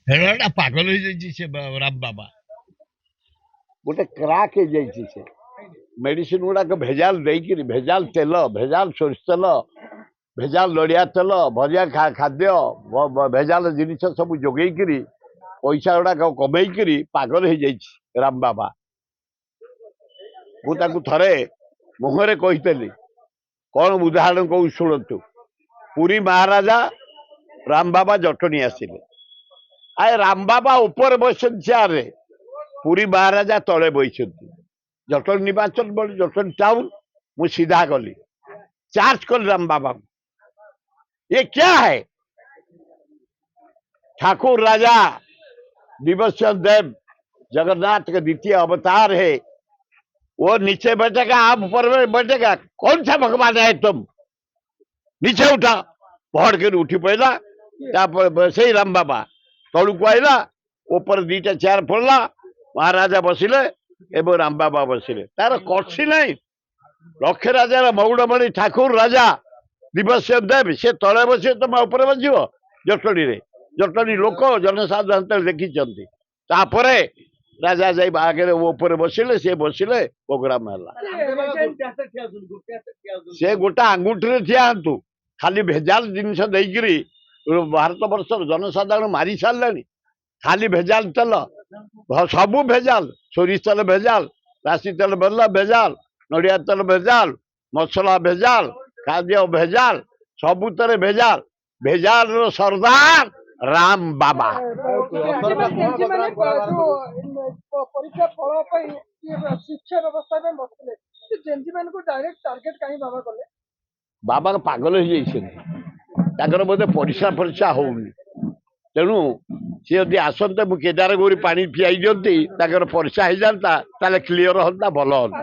ହେଟା ପାଗଲ ହେଇଯାଇଛି ସେ ରାମ ବାବା। ଗୋଟେ କ୍ରାକ୍ ହେଇଯାଇଛି ସେ। ମେଡିସିନ ଗୁଡାକ ଭେଜାଲ ଦେଇକିରି, ଭେଜାଲ ତେଲ, ଭେଜାଲ ସୋରିଷ ତେଲ, ଭେଜାଲ ନଡ଼ିଆ ତେଲ, ଭଜିଆ ଖାଦ୍ୟ, ଭେଜାଲ ଜିନିଷ ସବୁ ଯୋଗେଇକିରି ପଇସା ଗୁଡାକ କମେଇକିରି ପାଗଲ ହେଇଯାଇଛି ରାମ ବାବା। ମୁଁ ତାକୁ ଥରେ ମୁହଁରେ କହିଥିଲି, କଣ ଉଦାହରଣ କହୁ ଶୁଣନ୍ତୁ। ପୁରୀ ମହାରାଜା ରାମ ବାବା ଜଟଣୀ ଆସିଲେ। ଆଏ ରାମ ବାବା ଉପରେ ବସିଛନ୍ତି ଚେୟାରରେ, ପୁରୀ ମହାରାଜା ତଳେ ବସିଛନ୍ତି। जटन निर्वाचन बोली जटन टाउन मु सीधा गली चार्ज कल राम बाबा, ये क्या है? ठाकुर राजा दिव्यचंद देव जगन्नाथ के द्वितीय अवतार है, वो नीचे बैठेगा आप ऊपर में बैठेगा, कौन सा भगवान है तुम? नीचे उठा, पहाड़ के उठी पड़ा। से राम बाबा तलू को आईला, ऊपर दीटा चेयर पड़ला, महाराजा बसिले एवं राम बाबा बसिले। तार कसी ना लक्ष्य राजार मौड़मणि ठाकुर राजा दिव्यचंद देव से तले बस तुम ऊपर बस जटणी रे। जटणी लोक जनसाधारण देखी राजा जाई आगे ऊपर बसिले, से बसिले, प्रोग्राम है। से गोटा आंगुठी ठिया हूँ, खाली भेजाल जिनस देकरी भारत वर्ष जनसाधारण मारी सारे। खाली भेजाल तेल, सबू भेजाल, सोरिष तेल भेजाल, राशि तेल भेजाल, नड़िया तेल भेजाल, मसला भेजाल, खाद्य भेजाल, सबुतर भेजाल। भेजाल रो सरदार राम बाबा। परीक्षा फल शिक्षा व्यवस्था डायरेक्ट टार्गेट कहीं बाबा कले? बाबा पागल हो बोधे परिस्रा परिस्रा होनी, तेणु सी जदि आसते मु केदार गौरी पानी पियाई दिखती परिस्रा हो जाता, क्लीयर होता, भल होता।